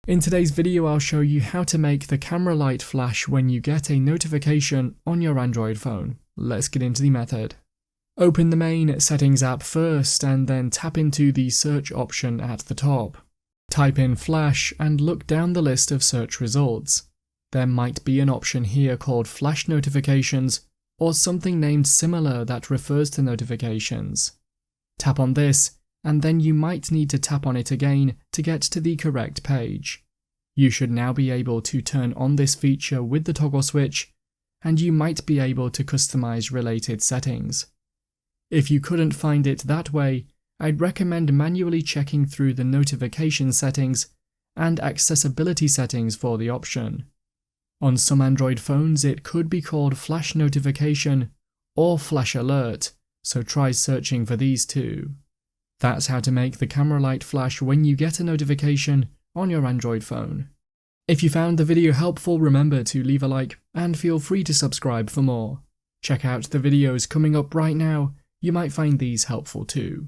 In today's video, I'll show you how to make the camera light flash when you get a notification on your Android phone. Let's get into the method. Open the main Settings app first and then tap into the search option at the top. Type in flash and look down the list of search results. There might be an option here called flash notifications or something named similar that refers to notifications. Tap on this and then you might need to tap on it again to get to the correct page. You should now be able to turn on this feature with the toggle switch, and you might be able to customize related settings. If you couldn't find it that way, I'd recommend manually checking through the notification settings and accessibility settings for the option. On some Android phones, it could be called flash notification or flash alert, so try searching for these two. That's how to make the camera light flash when you get a notification on your Android phone. If you found the video helpful, remember to leave a like and feel free to subscribe for more. Check out the videos coming up right now, you might find these helpful too.